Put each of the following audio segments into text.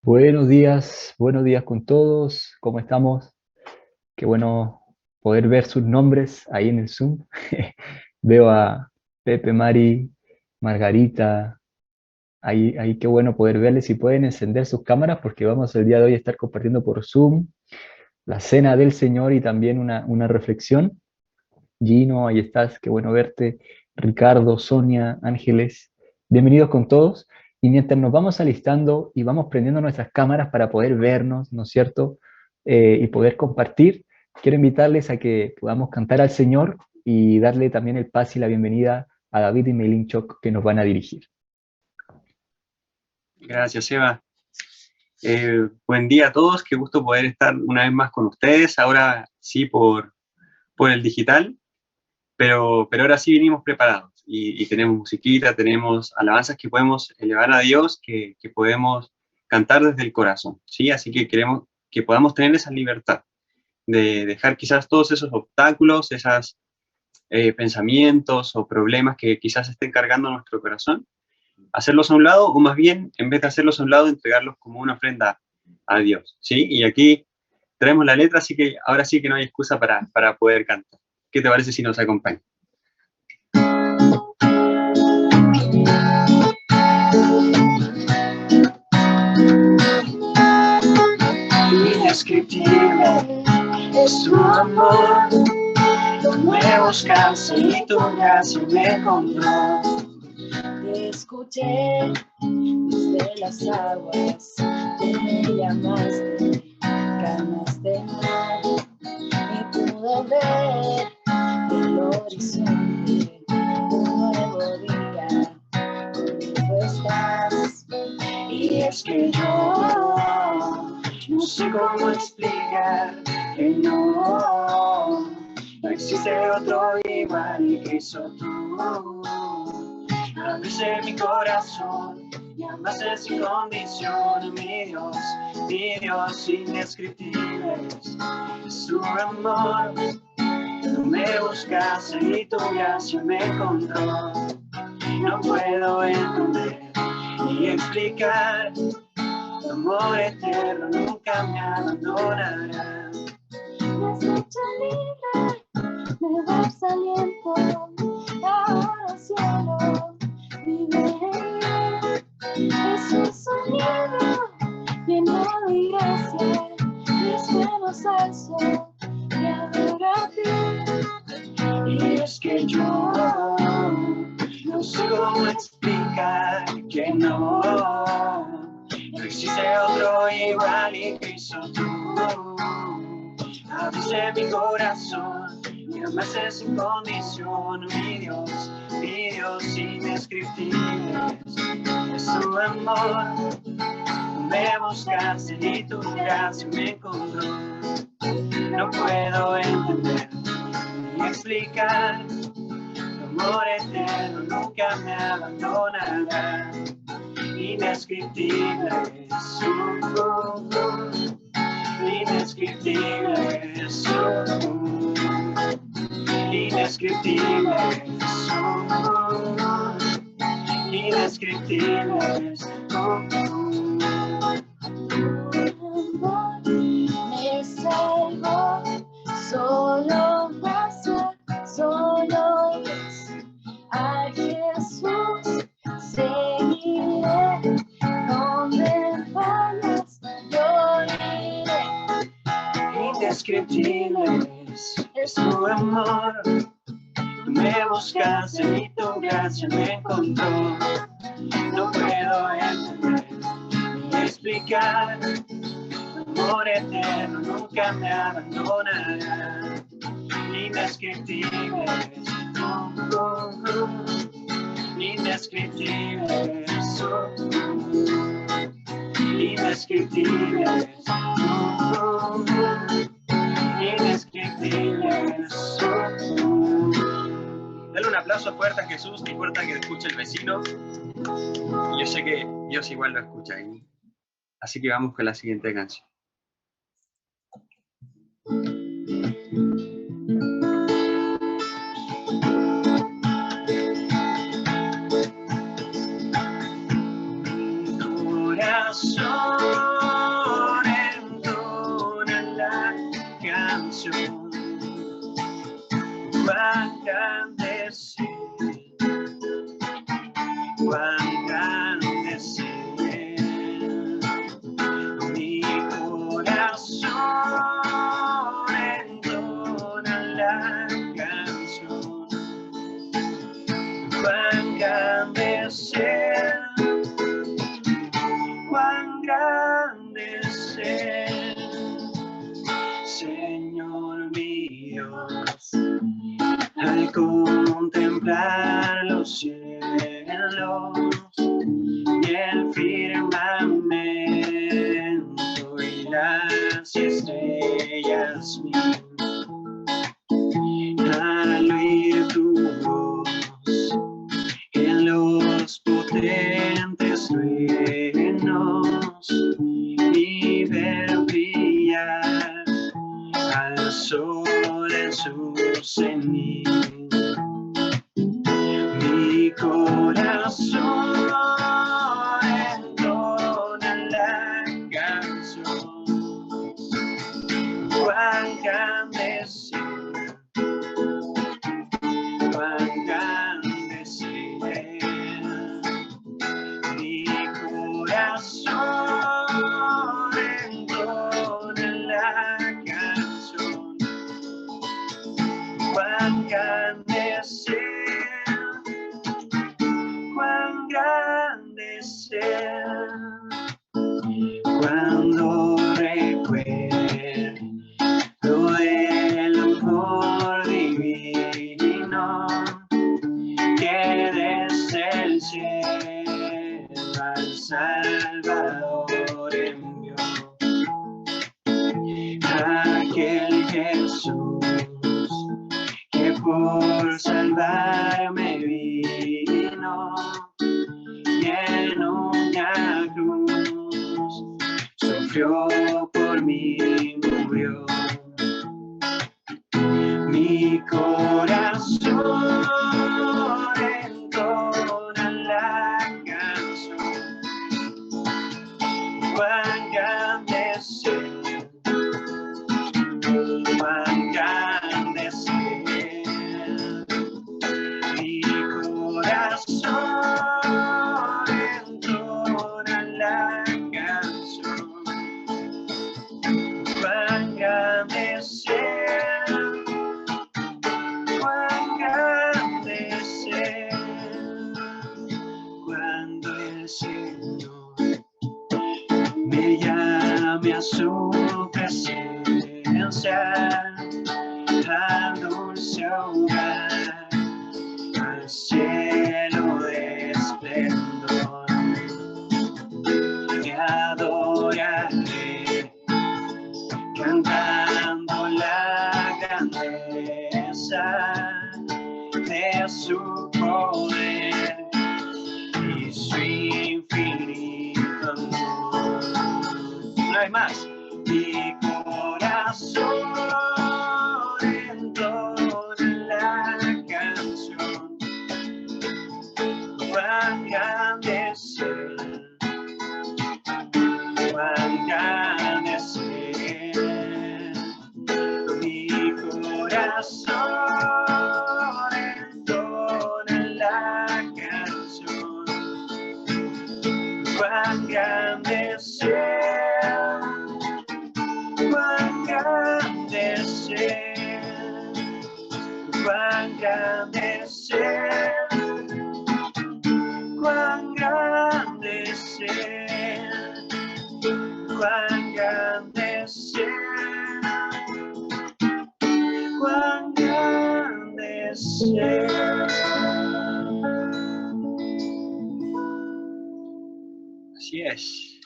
Buenos días con todos, ¿cómo estamos? Qué bueno poder ver sus nombres ahí en el Zoom. Veo a Pepe, Mari, Margarita, ahí qué bueno poder verles. Si pueden encender sus cámaras porque vamos el día de hoy a estar compartiendo por Zoom la cena del Señor y también una reflexión. Gino, ahí estás, qué bueno verte. Ricardo, Sonia, Ángeles, bienvenidos con todos. Y mientras nos vamos alistando y vamos prendiendo nuestras cámaras para poder vernos, ¿no es cierto? Y poder compartir, quiero invitarles a que podamos cantar al Señor y darle también el paz y la bienvenida a David y Meilín Choc que nos van a dirigir. Gracias, Eva. Buen día a todos, qué gusto poder estar una vez más con ustedes, ahora sí por el digital, pero ahora sí vinimos preparados y tenemos musiquita, tenemos alabanzas que podemos elevar a Dios, que podemos cantar desde el corazón, ¿sí? Así que queremos que podamos tener esa libertad de dejar quizás todos esos obstáculos, esos pensamientos o problemas que quizás estén cargando nuestro corazón, hacerlos a un lado, o más bien, en vez de hacerlos a un lado, entregarlos como una ofrenda a Dios, ¿sí? Y aquí traemos la letra, así que ahora sí que no hay excusa para poder cantar. ¿Qué te parece si nos acompaña? Indescriptible es tu amor, me buscaste y tu gracia me encontró. Te escuché desde las aguas, te llamaste, calmas de mar, y pude ver el horizonte, un nuevo día, conmigo estás. Y es que yo no sé cómo explicar que no existe otro igual y que sos tú. Abriste mi corazón y amaste sin condición, mi Dios indescriptible es tu amor. Tú me buscaste y tu gracia me encontró. No puedo entender ni explicar, tu amor eterno nunca me abandonará. Me has hecho libre, me das aliento, ahora cielo, vive en mí. Es un sonido lleno de gracia, mis manos alzo y adoro a ti. Y es que yo no sé cómo explicar que no existe otro igual y que sos tú. Abriste mi corazón y amaste sin condición, mi Dios indescriptible es tu amor. Me buscaste y tu gracia me encontró. No puedo entender ni explicar, tu amor eterno nunca me abandonará. Indescriptible es su amor, indescriptible es su amor, indescriptible es su amor, indescriptible es su amor. Me salvó, solo gracia, solo Dios. A Jesús seguiré, donde vayas yo iré. Indescriptible es tu amor, tú me buscaste y tu gracia me encontró. No puedo entender ni explicar, tu amor eterno nunca me abandonará. Indescriptible es tu amor, indescriptible es tu amor, indescriptible es tu amor, indescriptible es tu amor. Dale un aplauso fuerte a Jesús, no importa que escuche el vecino. Y yo sé que Dios igual lo escucha. Así que vamos con la siguiente canción. Mi corazón es Él. Cuán grande es Él. Mi corazón entona la canción. Cuán grande es Él. Cuán grande es Él. Señor mi Dios, al contemplar los cielos y el firmamento y las estrellas mías, al oír tu voz en los potentes truenos y ver brillar al sol en su cenit. Mi corazón entona la canción. Cuán grande es Él. Cuán grande es Él. Mi corazón entona la canción. Cuán grande es Él. Cuán grande es Él. Cuando recuerdo el amor divino que desde el cielo al Salvador envió, aquel Jesús que por salvarme vino y en una cruz sufrió por mí, murió. Mi corazón entona la canción. Cuán grande es Él. Cuán grande es Él. Mi corazón entona la canción. Cuán grande es Él. Cuán grande es Él. Cuando el Señor me llame a su presencia, al dulce hogar, al cielo de esplendor, te adoraré, cantando la grandeza de su poder y su infinito amor. No hay más. Mi corazón entona la canción. Cuán grande es Él. Cuán grande es Él. Mi corazón entona la canción. Cuán grande es Él. Cuán grande es Él. Cuán grande es Él. Cuán grande es Él. Cuán grande es Él. Cuán grande es Él. Así es.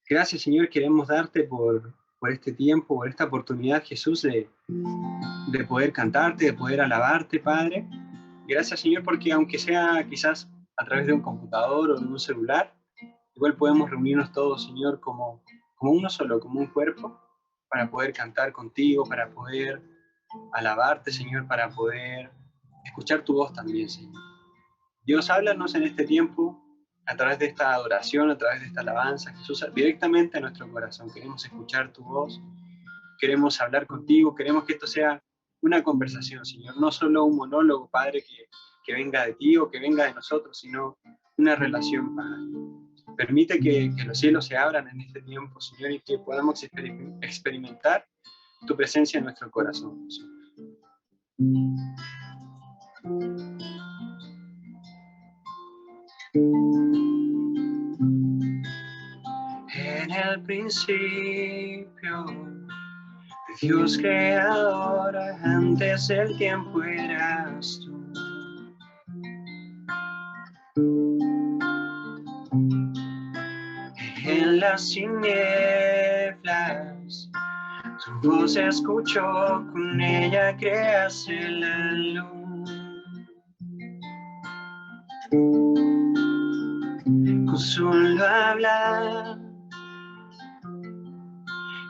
Gracias, Señor, queremos darte por este tiempo, por esta oportunidad, Jesús, de poder cantarte, de poder alabarte, Padre. Gracias, Señor, porque aunque sea quizás a través de un computador o de un celular, igual podemos reunirnos todos, Señor, como uno solo, como un cuerpo, para poder cantar contigo, para poder alabarte, Señor, para poder escuchar tu voz también, Señor. Dios, háblanos en este tiempo, a través de esta adoración, a través de esta alabanza, Jesús, directamente a nuestro corazón. Queremos escuchar tu voz, queremos hablar contigo, queremos que esto sea una conversación, Señor, no solo un monólogo, Padre, que venga de ti o que venga de nosotros, sino una relación, Padre. Permite que los cielos se abran en este tiempo, Señor, y que podamos experimentar tu presencia en nuestro corazón, Señor. En el principio, Dios creador, antes del tiempo eras tú. En las tinieblas, tu voz se escuchó, con ella creaste la luz. Con solo hablar,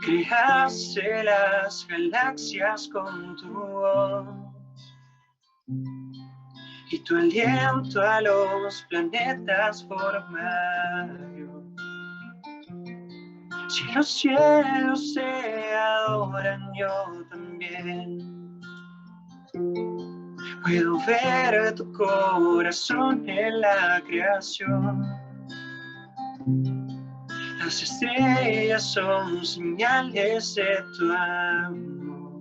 creaste las galaxias con tu voz, y tu aliento a los planetas formaron. Si los cielos te adoran, yo también puedo ver tu corazón en la creación. Las estrellas son señales de tu amor.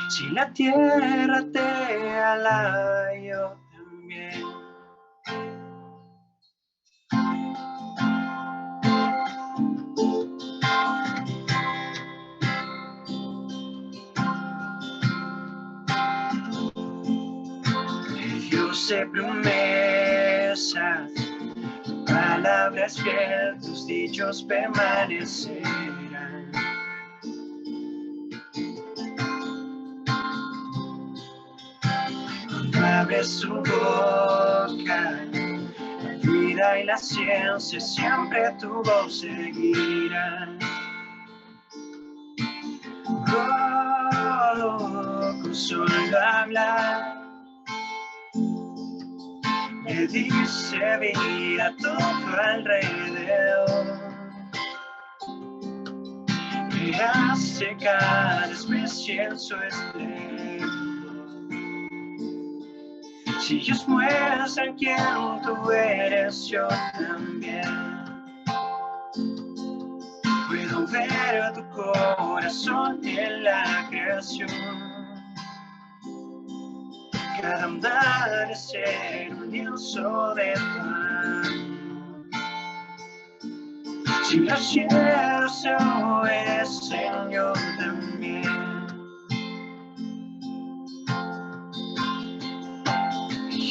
Si la tierra te alaba, yo también. Dios de promesas, tu palabra es fiel, tus dichos permanecerán. Cuando abres tu boca, la vida y la ciencia siempre tu voz seguirán. Con solo hablar, me dice vida todo alrededor. Creaste cada especie en su esplendor. Si ellos muestran quién tú eres, yo también puedo ver tu corazón en la creación. Cada andar es ser un lienzo de tu amor. Si los cielos se obedecen, yo también.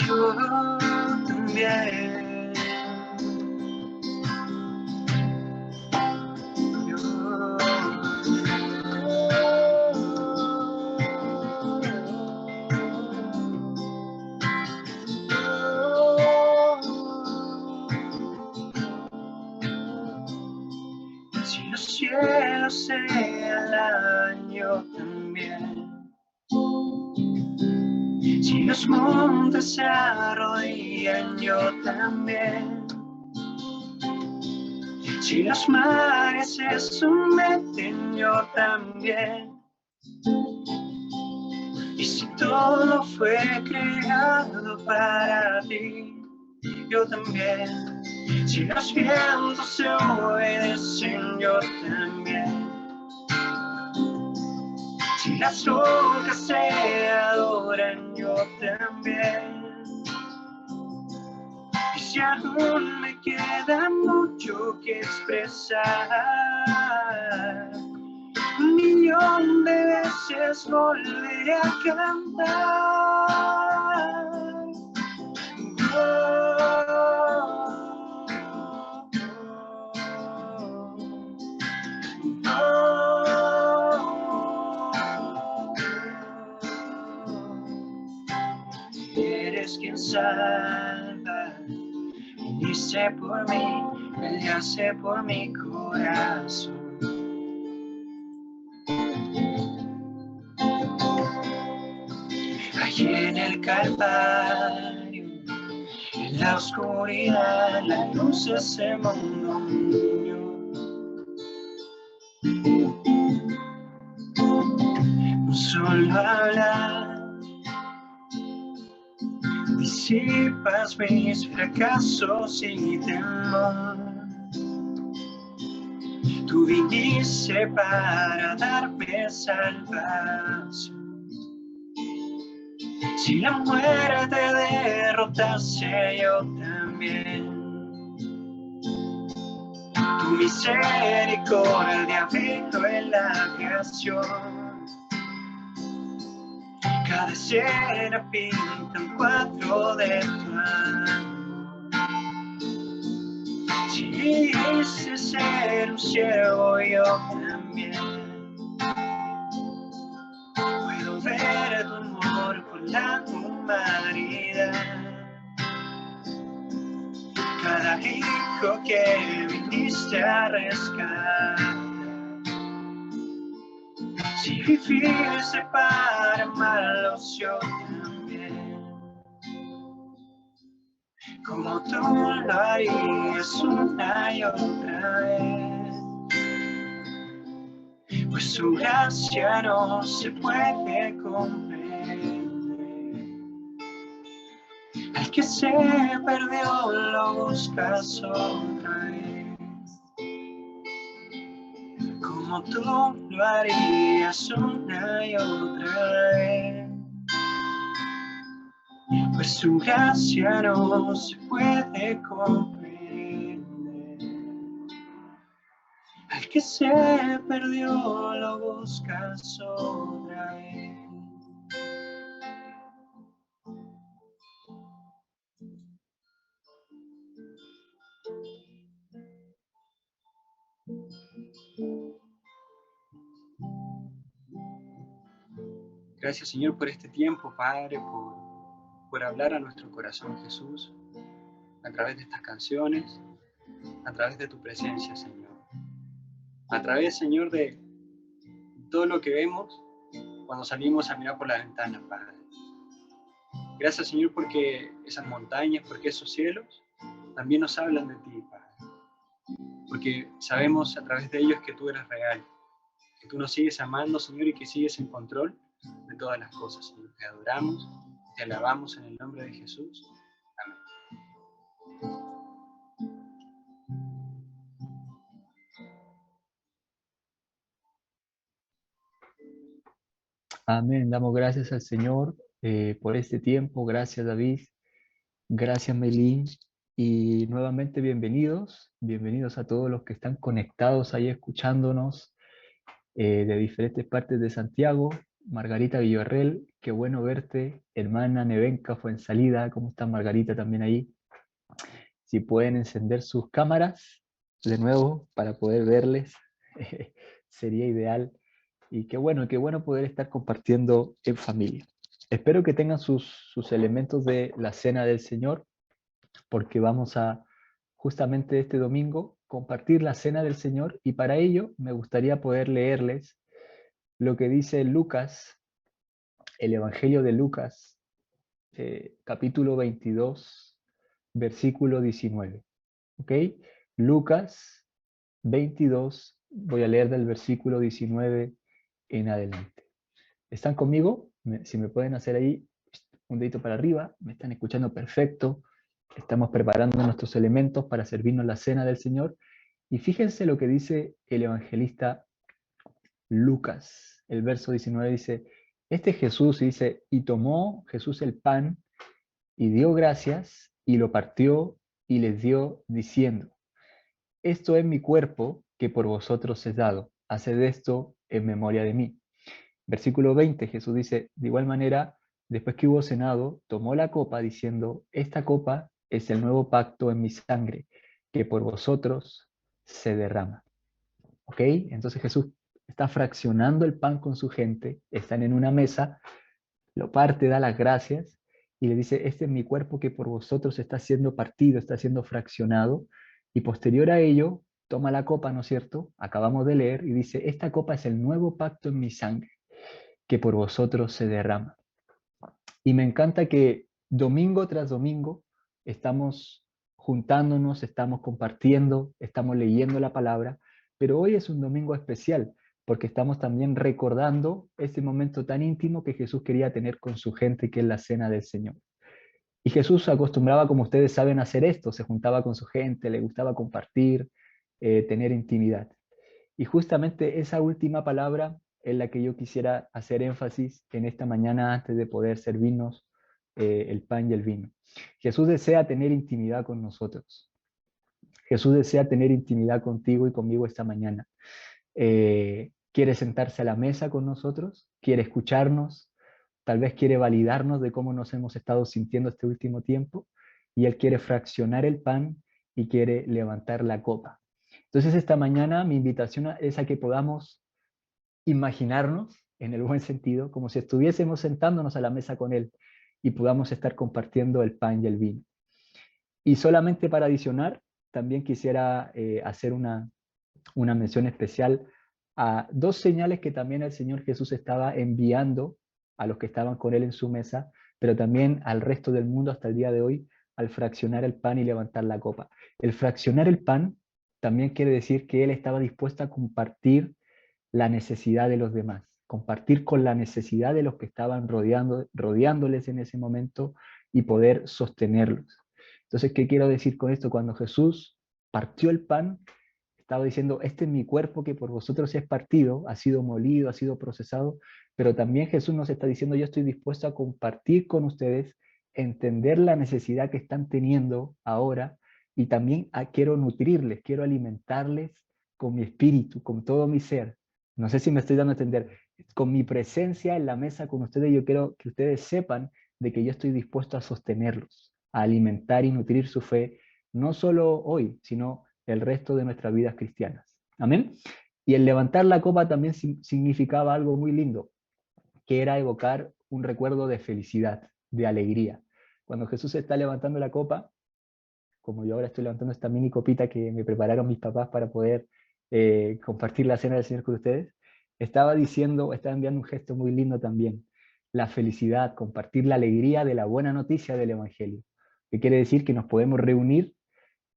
Yo también. Si los cielos se alan, yo también. Si los montes se arrodillan, yo también. Si los mares se someten, yo también. Y si todo fue creado para ti, yo también. Si los vientos se obedecen, yo también. Si las rocas se adoran, yo también. Y si aún me queda mucho que expresar, 1.000.000 de veces volveré a cantar. Eres quien salva, viniste por mí, peleaste por mi corazón. Allí en el Calvario, en la oscuridad, la luz de ese mundo mío. Un solo hablar disipas mis fracasos y temor. Tú viniste para darme salvación. Si la muerte derrotase, yo también. Tu misericordia vino en la creación. Cada escena pinta un cuadro de tu amor. Si quise ser un siervo, yo también. Puedo ver tu amor por la humanidad. Cada hijo que viniste a rescatar. Si viviste para amarlos, yo también. Como tú lo harías una y otra vez. Pues su gracia no se puede comprender. Al que se perdió lo buscas otra vez. Como tú lo harías una y otra vez. Pues su gracia no se puede comprender. Al que se perdió lo buscas otra vez. Gracias, Señor, por este tiempo, Padre, por hablar a nuestro corazón, Jesús, a través de estas canciones, a través de tu presencia, Señor. A través, Señor, de todo lo que vemos cuando salimos a mirar por la ventana, Padre. Gracias, Señor, porque esas montañas, porque esos cielos también nos hablan de ti, Padre. Porque sabemos a través de ellos que tú eres real, que tú nos sigues amando, Señor, y que sigues en control de todas las cosas, Señor. Te adoramos, te alabamos en el nombre de Jesús. Amén. Amén. Damos gracias al Señor por este tiempo. Gracias, David. Gracias, Melín. Y nuevamente bienvenidos. Bienvenidos a todos los que están conectados ahí escuchándonos de diferentes partes de Santiago. Margarita Villarreal, qué bueno verte. Hermana Nevenka Fuensalida, ¿cómo está Margarita también ahí? Si pueden encender sus cámaras de nuevo para poder verles, sería ideal. Y qué bueno poder estar compartiendo en familia. Espero que tengan sus elementos de la Cena del Señor, porque vamos a justamente este domingo compartir la Cena del Señor, y para ello me gustaría poder leerles lo que dice Lucas, el Evangelio de Lucas, capítulo 22, versículo 19. ¿Ok? Lucas 22, voy a leer del versículo 19 en adelante. ¿Están conmigo? Si me pueden hacer ahí un dedito para arriba, me están escuchando perfecto. Estamos preparando nuestros elementos para servirnos la cena del Señor. Y fíjense lo que dice el evangelista Lucas. El verso 19 dice, este Jesús dice, y tomó Jesús el pan y dio gracias y lo partió y les dio diciendo, esto es mi cuerpo que por vosotros es dado. Haced esto en memoria de mí. Versículo 20, Jesús dice, de igual manera, después que hubo cenado, tomó la copa diciendo, esta copa es el nuevo pacto en mi sangre, que por vosotros se derrama. ¿Ok? Entonces Jesús está fraccionando el pan con su gente, están en una mesa, lo parte, da las gracias, y le dice, este es mi cuerpo que por vosotros está siendo partido, está siendo fraccionado, y posterior a ello, toma la copa, ¿no es cierto? Acabamos de leer, y dice, esta copa es el nuevo pacto en mi sangre, que por vosotros se derrama. Y me encanta que domingo tras domingo estamos juntándonos, estamos compartiendo, estamos leyendo la palabra, pero hoy es un domingo especial porque estamos también recordando ese momento tan íntimo que Jesús quería tener con su gente, que es la cena del Señor. Y Jesús acostumbraba, como ustedes saben, a hacer esto, se juntaba con su gente, le gustaba compartir, tener intimidad. Y justamente esa última palabra es la que yo quisiera hacer énfasis en esta mañana antes de poder servirnos el pan y el vino. Jesús desea tener intimidad con nosotros. Jesús desea tener intimidad contigo y conmigo esta mañana. Quiere sentarse a la mesa con nosotros, quiere escucharnos, tal vez quiere validarnos de cómo nos hemos estado sintiendo este último tiempo, y Él quiere fraccionar el pan y quiere levantar la copa. Entonces esta mañana mi invitación es a que podamos imaginarnos, en el buen sentido, como si estuviésemos sentándonos a la mesa con Él y podamos estar compartiendo el pan y el vino. Y solamente para adicionar, también quisiera hacer una mención especial a dos señales que también el Señor Jesús estaba enviando a los que estaban con Él en su mesa, pero también al resto del mundo hasta el día de hoy, al fraccionar el pan y levantar la copa. El fraccionar el pan también quiere decir que Él estaba dispuesto a compartir la necesidad de los demás, compartir con la necesidad de los que estaban rodeándoles en ese momento y poder sostenerlos. Entonces, ¿qué quiero decir con esto? Cuando Jesús partió el pan, estaba diciendo, este es mi cuerpo que por vosotros es partido, ha sido molido, ha sido procesado, pero también Jesús nos está diciendo, yo estoy dispuesto a compartir con ustedes, entender la necesidad que están teniendo ahora, y también quiero nutrirles, quiero alimentarles con mi espíritu, con todo mi ser. No sé si me estoy dando a entender. Con mi presencia en la mesa con ustedes, yo quiero que ustedes sepan de que yo estoy dispuesto a sostenerlos, a alimentar y nutrir su fe, no solo hoy, sino el resto de nuestras vidas cristianas. Amén. Y el levantar la copa también significaba algo muy lindo, que era evocar un recuerdo de felicidad, de alegría. Cuando Jesús está levantando la copa, como yo ahora estoy levantando esta mini copita que me prepararon mis papás para poder compartir la cena del Señor con ustedes, estaba diciendo, estaba enviando un gesto muy lindo también, la felicidad, compartir la alegría de la buena noticia del Evangelio, que quiere decir que nos podemos reunir,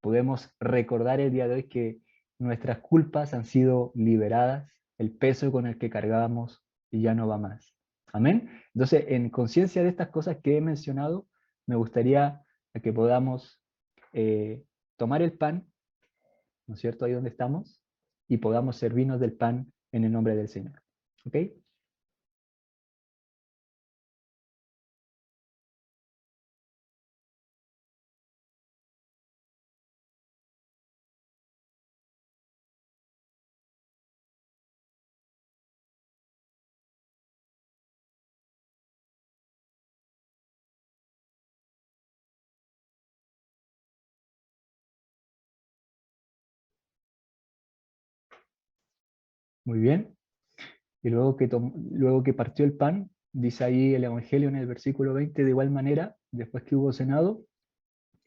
podemos recordar el día de hoy que nuestras culpas han sido liberadas, el peso con el que cargábamos y ya no va más. Amén. Entonces, en conciencia de estas cosas que he mencionado, me gustaría que podamos tomar el pan, ¿no es cierto? Ahí donde estamos, y podamos servirnos del pan en el nombre del Señor. ¿Ok? Muy bien. Y luego que partió el pan, dice ahí el Evangelio en el versículo 20, de igual manera, después que hubo cenado,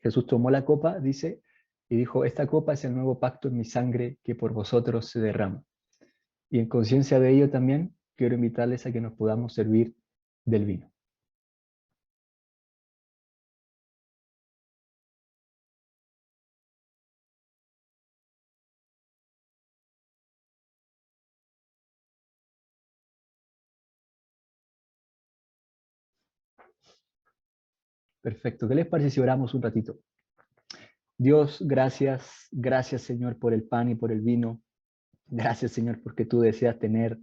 Jesús tomó la copa, dice, y dijo, esta copa es el nuevo pacto en mi sangre que por vosotros se derrama. Y en conciencia de ello también, quiero invitarles a que nos podamos servir del vino. Perfecto. ¿Qué les parece si oramos un ratito? Dios, gracias, gracias Señor por el pan y por el vino. Gracias Señor porque tú deseas tener,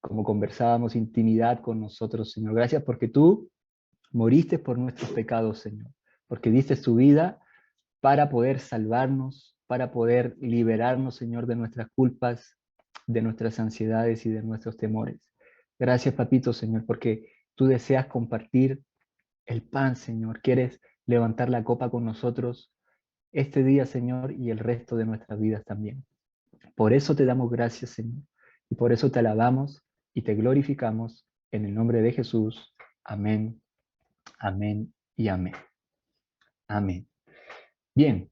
como conversábamos, intimidad con nosotros, Señor. Gracias porque tú moriste por nuestros pecados, Señor. Porque diste tu vida para poder salvarnos, para poder liberarnos, Señor, de nuestras culpas, de nuestras ansiedades y de nuestros temores. Gracias, Papito, Señor, porque tú deseas compartir el pan, Señor. Quieres levantar la copa con nosotros este día, Señor, y el resto de nuestras vidas también. Por eso te damos gracias, Señor, y por eso te alabamos y te glorificamos en el nombre de Jesús. Amén, amén y amén. Amén. Bien,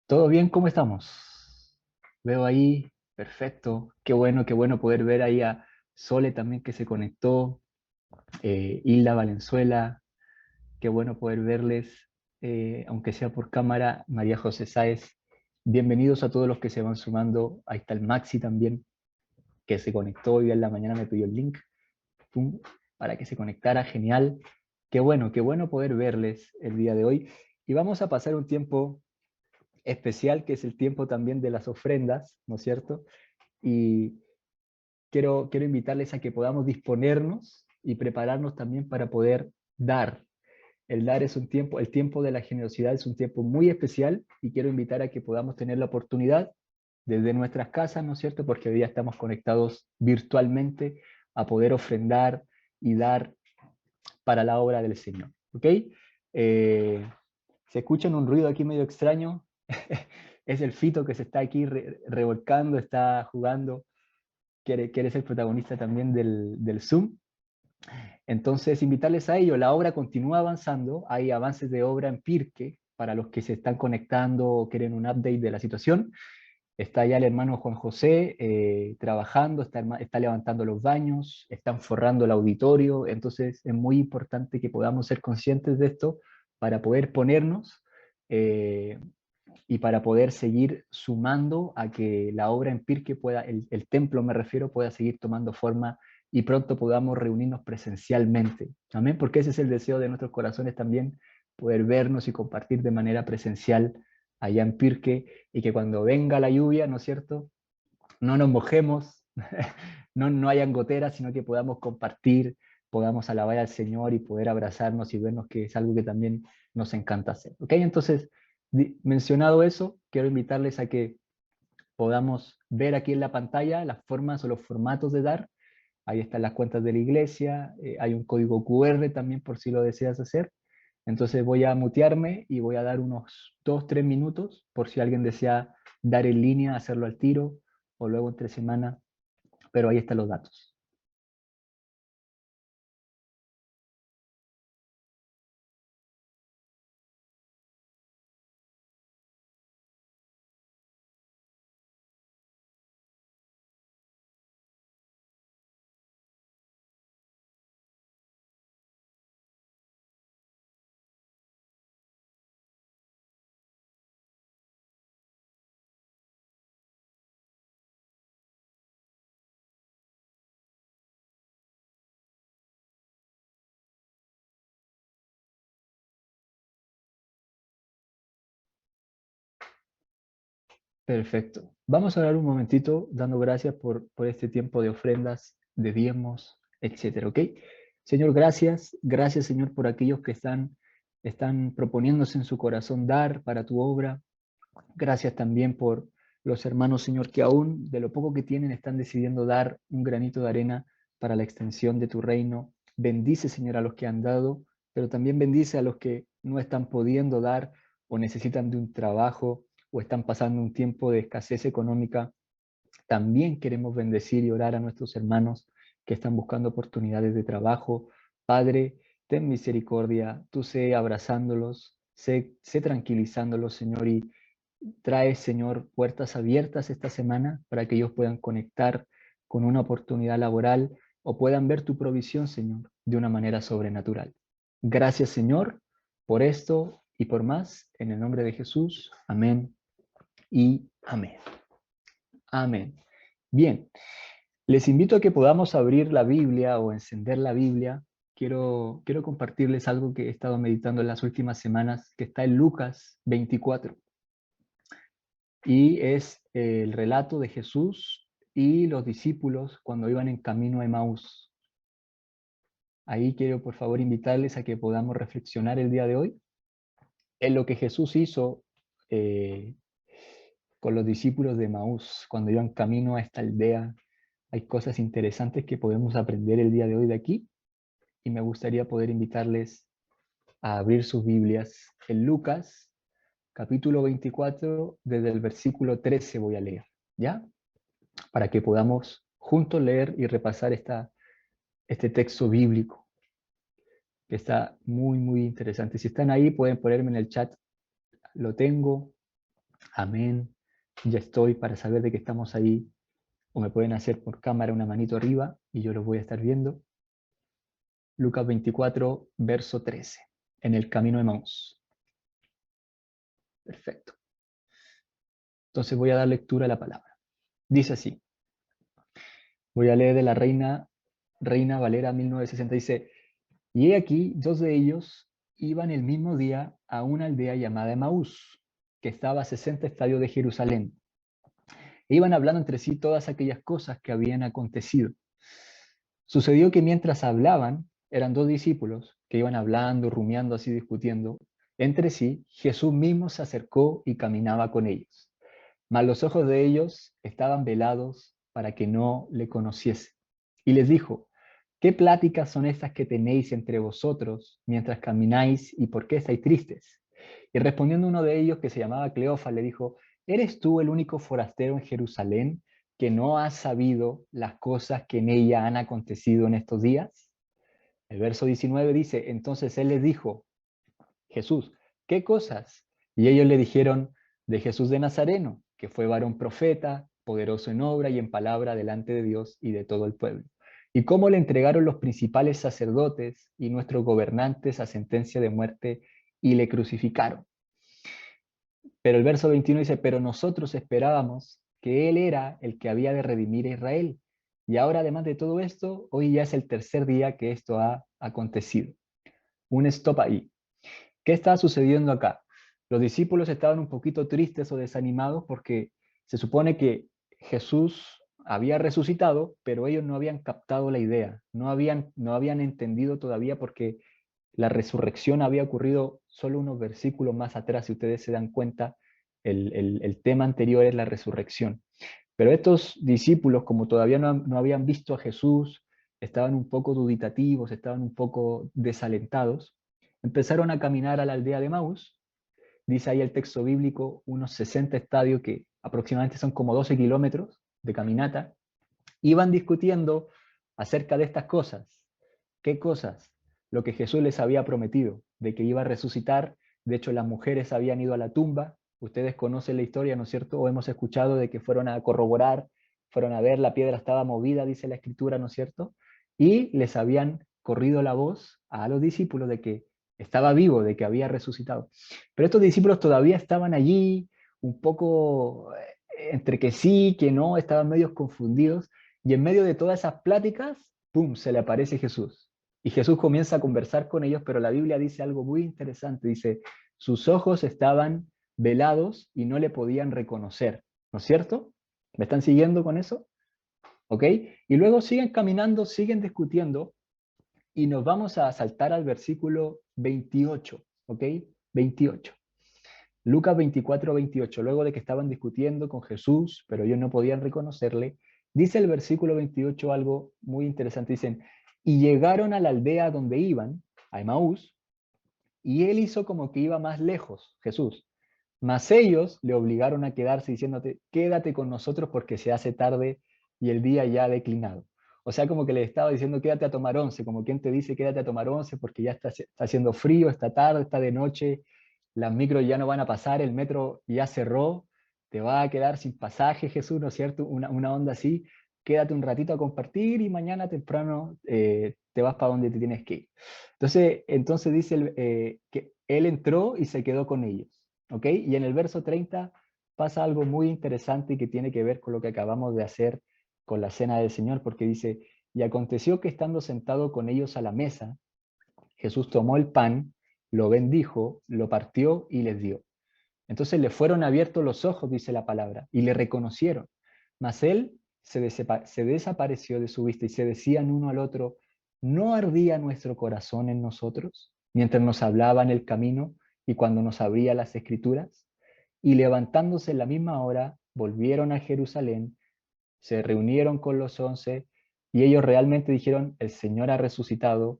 ¿todo bien? ¿Cómo estamos? Veo ahí, perfecto. Qué bueno poder ver ahí a Sole también que se conectó, Hilda Valenzuela, qué bueno poder verles, aunque sea por cámara, María José Sáez. Bienvenidos a todos los que se van sumando. Ahí está el Maxi también. que se conectó hoy día en la mañana, me pidió el link, pum, para que se conectara, genial. Qué bueno poder verles el día de hoy. Y vamos a pasar un tiempo especial, que es el tiempo también de las ofrendas, ¿no es cierto? Y quiero invitarles a que podamos disponernos y prepararnos también para poder dar. El dar es un tiempo, el tiempo de la generosidad es un tiempo muy especial y quiero invitar a que podamos tener la oportunidad desde nuestras casas, ¿no es cierto? Porque hoy día estamos conectados virtualmente a poder ofrendar y dar para la obra del Señor, ¿ok? Se escuchan un ruido aquí medio extraño, es el Fito que se está aquí revolcando, está jugando, quiere ser protagonista también del Zoom. Entonces, invitarles a ello. La obra continúa avanzando, hay avances de obra en Pirque, para los que se están conectando o quieren un update de la situación. Está ya el hermano Juan José trabajando, está levantando los baños, están forrando el auditorio, entonces es muy importante que podamos ser conscientes de esto para poder ponernos eh, y para poder seguir sumando a que la obra en Pirque pueda, el templo me refiero, pueda seguir tomando forma y pronto podamos reunirnos presencialmente. Amén, porque ese es el deseo de nuestros corazones también, poder vernos y compartir de manera presencial allá en Pirque y que cuando venga la lluvia, ¿no es cierto?, no nos mojemos, no hayan goteras, sino que podamos compartir, podamos alabar al Señor y poder abrazarnos y vernos, que es algo que también nos encanta hacer. ¿Ok? Entonces, mencionado eso, quiero invitarles a que podamos ver aquí en la pantalla las formas o los formatos de dar. Ahí están las cuentas de la iglesia, hay un código QR también por si lo deseas hacer. Entonces voy a mutearme y voy a dar unos 2, 3 minutos por si alguien desea dar en línea, hacerlo al tiro o luego entre semana, pero ahí están los datos. Perfecto. Vamos a hablar un momentito dando gracias por este tiempo de ofrendas, de diezmos, etcétera, ¿ok? Señor, gracias. Gracias, Señor, por aquellos que están proponiéndose en su corazón dar para tu obra. Gracias también por los hermanos, Señor, que aún de lo poco que tienen están decidiendo dar un granito de arena para la extensión de tu reino. Bendice, Señor, a los que han dado, pero también bendice a los que no están pudiendo dar o necesitan de un trabajo o están pasando un tiempo de escasez económica. También queremos bendecir y orar a nuestros hermanos que están buscando oportunidades de trabajo. Padre, ten misericordia, tú sé abrazándolos, sé tranquilizándolos, Señor, y trae, Señor, puertas abiertas esta semana para que ellos puedan conectar con una oportunidad laboral o puedan ver tu provisión, Señor, de una manera sobrenatural. Gracias, Señor, por esto y por más. En el nombre de Jesús. Amén y amén. Amén. Bien, les invito a que podamos abrir la Biblia o encender la Biblia. Quiero compartirles algo que he estado meditando en las últimas semanas, que está en Lucas 24. Y es el relato de Jesús y los discípulos cuando iban en camino a Emaús. Ahí quiero por favor invitarles a que podamos reflexionar el día de hoy en lo que Jesús hizo eh, con los discípulos de Emaús cuando iban camino a esta aldea. Hay cosas interesantes que podemos aprender el día de hoy de aquí y me gustaría poder invitarles a abrir sus Biblias en Lucas capítulo 24, desde el versículo 13 voy a leer, ¿ya? Para que podamos juntos leer y repasar este texto bíblico, que está muy, muy interesante. Si están ahí, pueden ponerme en el chat, lo tengo, amén, ya estoy, para saber de que estamos ahí, o me pueden hacer por cámara una manito arriba y yo los voy a estar viendo. Lucas 24, verso 13, en el camino de Emaús. Perfecto. Entonces voy a dar lectura a la palabra. Dice así: Voy a leer de la Reina Valera 1960. Dice, y he aquí, dos de ellos iban el mismo día a una aldea llamada Emaús, que estaba a 60 estadios de Jerusalén. E iban hablando entre sí todas aquellas cosas que habían acontecido. Sucedió que mientras hablaban, eran dos discípulos que iban hablando, rumiando, así discutiendo entre sí. Jesús mismo se acercó y caminaba con ellos. Mas los ojos de ellos estaban velados para que no le conociese. Y les dijo, ¿qué pláticas son estas que tenéis entre vosotros mientras camináis y por qué estáis tristes? Y respondiendo uno de ellos, que se llamaba Cleofa, le dijo, ¿eres tú el único forastero en Jerusalén que no has sabido las cosas que en ella han acontecido en estos días? El verso 19 dice, entonces él les dijo, Jesús, ¿qué cosas? Y ellos le dijeron, de Jesús de Nazareno, que fue varón profeta, poderoso en obra y en palabra delante de Dios y de todo el pueblo. Y cómo le entregaron los principales sacerdotes y nuestros gobernantes a sentencia de muerte y le crucificaron. Pero el verso 21 dice, pero nosotros esperábamos que Él era el que había de redimir a Israel. Y ahora, además de todo esto, hoy ya es el tercer día que esto ha acontecido. Un stop ahí. ¿Qué está sucediendo acá? Los discípulos estaban un poquito tristes o desanimados porque se supone que Jesús había resucitado, pero ellos no habían captado la idea, no habían entendido todavía porque la resurrección había ocurrido solo unos versículos más atrás. Si ustedes se dan cuenta, el tema anterior es la resurrección. Pero estos discípulos, como todavía no habían visto a Jesús, estaban un poco duditativos, estaban un poco desalentados, empezaron a caminar a la aldea de Maús. Dice ahí el texto bíblico, unos 60 estadios que aproximadamente son como 12 kilómetros de caminata. Iban discutiendo acerca de estas cosas. ¿Qué cosas? Lo que Jesús les había prometido, de que iba a resucitar. De hecho, las mujeres habían ido a la tumba. Ustedes conocen la historia, ¿no es cierto? O hemos escuchado de que fueron a corroborar, fueron a ver, la piedra estaba movida, dice la escritura, ¿no es cierto? Y les habían corrido la voz a los discípulos de que estaba vivo, de que había resucitado. Pero estos discípulos todavía estaban allí, un poco entre que sí, que no, estaban medios confundidos. Y en medio de todas esas pláticas, ¡pum!, se le aparece Jesús. Y Jesús comienza a conversar con ellos, pero la Biblia dice algo muy interesante. Dice, sus ojos estaban velados y no le podían reconocer. ¿No es cierto? ¿Me están siguiendo con eso? ¿Ok? Y luego siguen caminando, siguen discutiendo y nos vamos a saltar al versículo 28. ¿Ok? 28. Lucas 24, 28, luego de que estaban discutiendo con Jesús, pero ellos no podían reconocerle, dice el versículo 28 algo muy interesante. Dicen, y llegaron a la aldea donde iban, a Emaús, y él hizo como que iba más lejos, Jesús. Mas ellos le obligaron a quedarse diciéndote, quédate con nosotros porque se hace tarde y el día ya ha declinado. O sea, como que le estaba diciendo, quédate a tomar once, como quien te dice, quédate a tomar once porque ya está haciendo frío, está tarde, está de noche, las micros ya no van a pasar, el metro ya cerró, te va a quedar sin pasaje, Jesús, ¿no es cierto? Una onda así, quédate un ratito a compartir y mañana temprano te vas para donde te tienes que ir. Entonces dice que él entró y se quedó con ellos, ¿ok? Y en el verso 30 pasa algo muy interesante y que tiene que ver con lo que acabamos de hacer con la cena del Señor, porque dice, y aconteció que estando sentado con ellos a la mesa, Jesús tomó el pan, lo bendijo, lo partió y les dio. Entonces le fueron abiertos los ojos, dice la palabra, y le reconocieron. Mas él se desapareció de su vista y se decían uno al otro, ¿no ardía nuestro corazón en nosotros mientras nos hablaba en el camino y cuando nos abría las escrituras? Y levantándose en la misma hora, volvieron a Jerusalén, se reunieron con los 11 y ellos realmente dijeron, el Señor ha resucitado,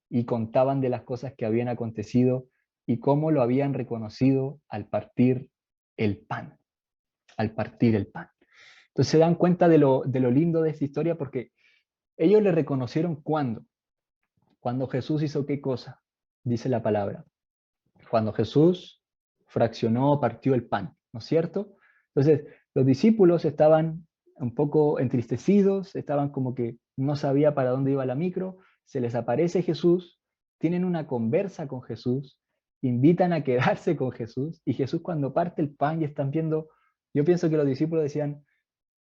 y contaban de las cosas que habían acontecido y cómo lo habían reconocido al partir el pan, al partir el pan. Entonces se dan cuenta de lo lindo de esta historia porque ellos le reconocieron cuando Jesús hizo qué cosa, dice la palabra, cuando Jesús fraccionó, partió el pan, ¿no es cierto? Entonces los discípulos estaban un poco entristecidos, estaban como que no sabía para dónde iba la micro, se les aparece Jesús, tienen una conversa con Jesús, invitan a quedarse con Jesús, y Jesús cuando parte el pan y están viendo, yo pienso que los discípulos decían,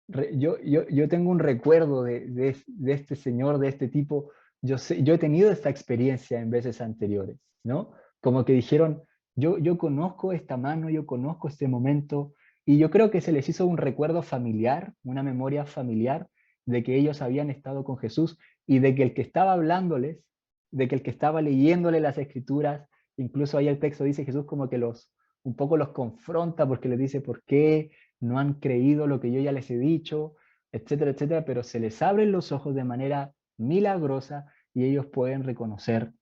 Yo tengo un recuerdo de este señor, de este tipo. Yo he tenido esta experiencia en veces anteriores, ¿no? Como que dijeron, yo conozco esta mano, yo conozco este momento, y yo creo que se les hizo un recuerdo familiar, una memoria familiar de que ellos habían estado con Jesús y de que el que estaba hablándoles, de que el que estaba leyéndole las escrituras, incluso ahí el texto dice Jesús como que un poco los confronta porque les dice, ¿por qué no han creído lo que yo ya les he dicho? Etcétera, etcétera, pero se les abren los ojos de manera milagrosa y ellos pueden reconocer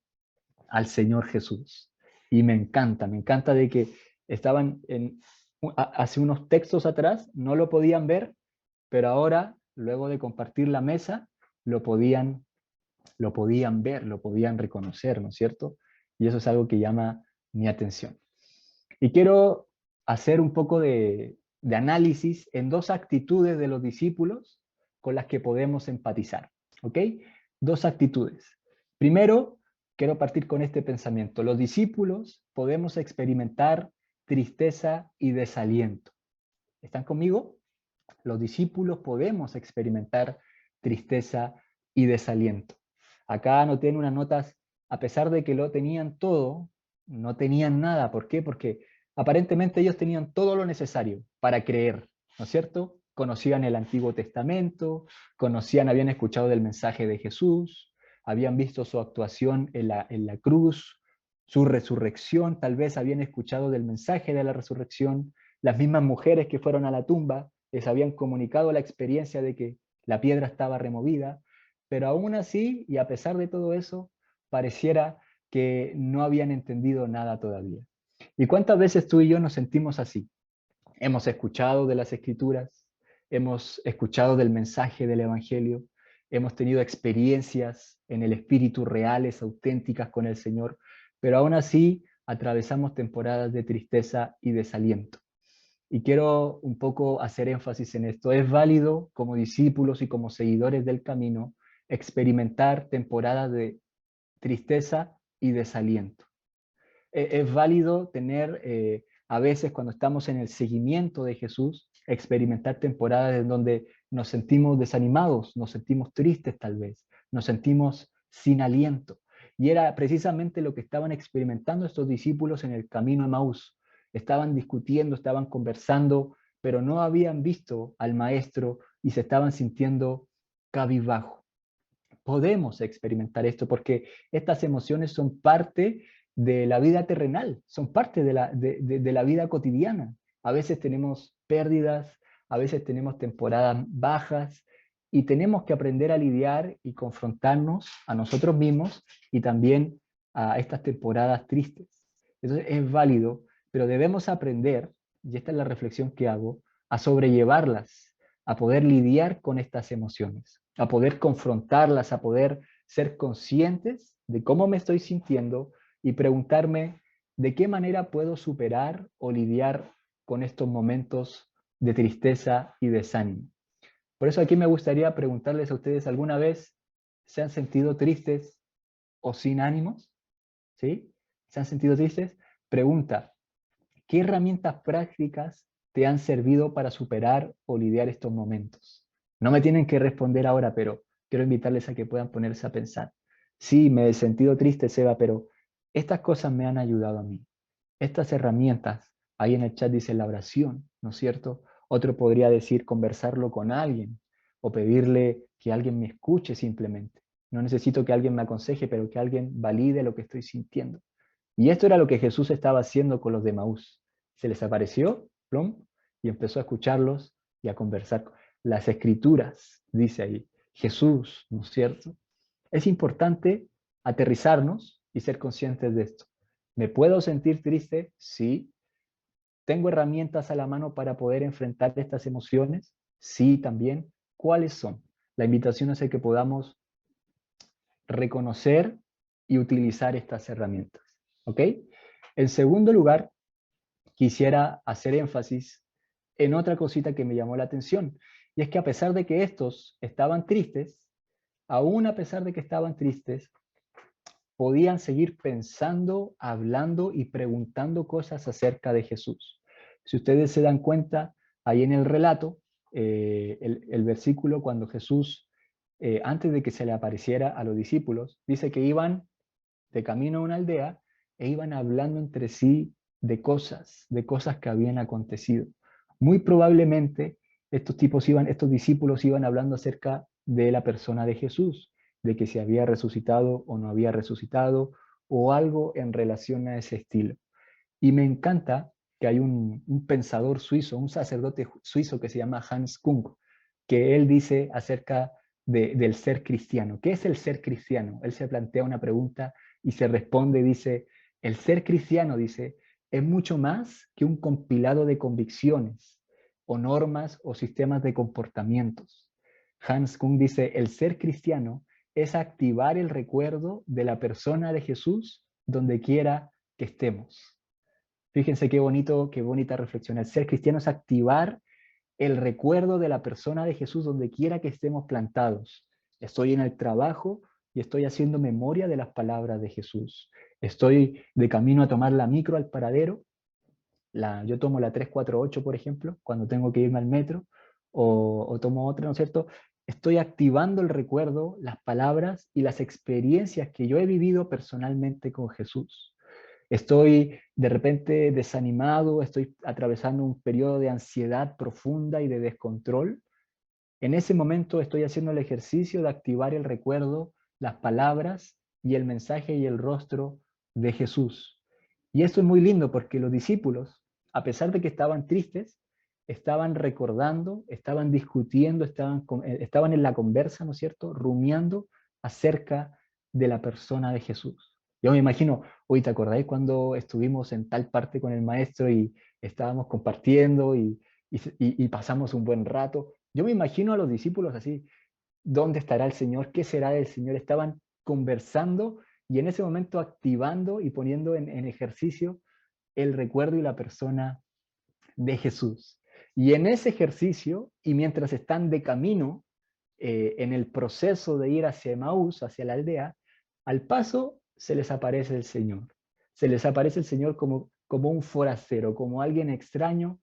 al Señor Jesús. Y me encanta de que estaban hace unos textos atrás, no lo podían ver, pero ahora, luego de compartir la mesa, lo podían, lo podían ver, lo podían reconocer, ¿no es cierto? Y eso es algo que llama mi atención. Y quiero hacer un poco de análisis en dos actitudes de los discípulos con las que podemos empatizar, ¿ok? Dos actitudes. Primero, quiero partir con este pensamiento. Los discípulos podemos experimentar tristeza y desaliento. ¿Están conmigo? Los discípulos podemos experimentar tristeza y desaliento. Acá anoté en unas notas, a pesar de que lo tenían todo, no tenían nada. ¿Por qué? Porque aparentemente ellos tenían todo lo necesario para creer, ¿no es cierto? Conocían el Antiguo Testamento, habían escuchado del mensaje de Jesús, habían visto su actuación en la cruz, su resurrección, tal vez habían escuchado del mensaje de la resurrección, las mismas mujeres que fueron a la tumba les habían comunicado la experiencia de que la piedra estaba removida, pero aún así, y a pesar de todo eso, pareciera que no habían entendido nada todavía. ¿Y cuántas veces tú y yo nos sentimos así? Hemos escuchado de las Escrituras, hemos escuchado del mensaje del Evangelio, hemos tenido experiencias en el Espíritu reales, auténticas con el Señor, pero aún así atravesamos temporadas de tristeza y desaliento. Y quiero un poco hacer énfasis en esto. Es válido como discípulos y como seguidores del camino experimentar temporadas de tristeza y desaliento. Es válido tener, a veces cuando estamos en el seguimiento de Jesús, experimentar temporadas en donde nos sentimos desanimados, nos sentimos tristes tal vez, nos sentimos sin aliento. Y era precisamente lo que estaban experimentando estos discípulos en el camino a Emaús. Estaban discutiendo, estaban conversando, pero no habían visto al maestro y se estaban sintiendo cabizbajo. Podemos experimentar esto porque estas emociones son parte de la vida terrenal, son parte de la vida cotidiana. A veces tenemos pérdidas, a veces tenemos temporadas bajas y tenemos que aprender a lidiar y confrontarnos a nosotros mismos y también a estas temporadas tristes. Entonces es válido, pero debemos aprender, y esta es la reflexión que hago, a sobrellevarlas, a poder lidiar con estas emociones, a poder confrontarlas, a poder ser conscientes de cómo me estoy sintiendo y preguntarme de qué manera puedo superar o lidiar con estos momentos de tristeza y desánimo. Por eso aquí me gustaría preguntarles a ustedes, ¿alguna vez se han sentido tristes o sin ánimos? ¿Sí? ¿Se han sentido tristes? Pregunta, ¿qué herramientas prácticas te han servido para superar o lidiar estos momentos? No me tienen que responder ahora, pero quiero invitarles a que puedan ponerse a pensar. Sí, me he sentido triste, Seba, pero estas cosas me han ayudado a mí. Estas herramientas, ahí en el chat dice la oración, ¿no es cierto? Otro podría decir conversarlo con alguien o pedirle que alguien me escuche simplemente. No necesito que alguien me aconseje, pero que alguien valide lo que estoy sintiendo. Y esto era lo que Jesús estaba haciendo con los de Maús. Se les apareció, plom, y empezó a escucharlos y a conversar. Las escrituras, dice ahí, Jesús, ¿no es cierto? Es importante aterrizarnos y ser conscientes de esto. ¿Me puedo sentir triste? Sí. ¿Tengo herramientas a la mano para poder enfrentar estas emociones? Sí, también. ¿Cuáles son? La invitación es a que podamos reconocer y utilizar estas herramientas. ¿Ok? En segundo lugar, quisiera hacer énfasis en otra cosita que me llamó la atención, y es que a pesar de que estos estaban tristes, aún a pesar de que estaban tristes, podían seguir pensando, hablando y preguntando cosas acerca de Jesús. Si ustedes se dan cuenta, ahí en el relato, el versículo cuando Jesús, antes de que se le apareciera a los discípulos, dice que iban de camino a una aldea e iban hablando entre sí de cosas que habían acontecido. Muy probablemente estos discípulos iban hablando acerca de la persona de Jesús, de que se había resucitado o no había resucitado, o algo en relación a ese estilo. Y me encanta que hay un pensador suizo, un sacerdote suizo que se llama Hans Kung, que él dice acerca del ser cristiano. ¿Qué es el ser cristiano? Él se plantea una pregunta y se responde, dice, el ser cristiano, dice, es mucho más que un compilado de convicciones o normas o sistemas de comportamientos. Hans Kung dice, el ser cristiano es activar el recuerdo de la persona de Jesús donde quiera que estemos. Fíjense qué bonito, qué bonita reflexión. El ser cristiano es activar el recuerdo de la persona de Jesús donde quiera que estemos plantados. Estoy en el trabajo y estoy haciendo memoria de las palabras de Jesús. Estoy de camino a tomar la micro al paradero. Yo tomo la 348, por ejemplo, cuando tengo que irme al metro, o tomo otra, ¿no es cierto? Estoy activando el recuerdo, las palabras y las experiencias que yo he vivido personalmente con Jesús. Estoy de repente desanimado, estoy atravesando un periodo de ansiedad profunda y de descontrol. En ese momento estoy haciendo el ejercicio de activar el recuerdo, las palabras y el mensaje y el rostro de Jesús. Y esto es muy lindo porque los discípulos, a pesar de que estaban tristes, estaban recordando, estaban discutiendo, estaban en la conversa, ¿no es cierto?, rumiando acerca de la persona de Jesús. Yo me imagino, hoy ¿te acordáis cuando estuvimos en tal parte con el maestro y estábamos compartiendo y pasamos un buen rato? Yo me imagino a los discípulos así, ¿dónde estará el Señor? ¿Qué será del Señor? Estaban conversando y en ese momento activando y poniendo en ejercicio el recuerdo y la persona de Jesús. Y en ese ejercicio, y mientras están de camino, en el proceso de ir hacia Emaús, hacia la aldea, al paso se les aparece el Señor. Se les aparece el Señor como un forastero, como alguien extraño.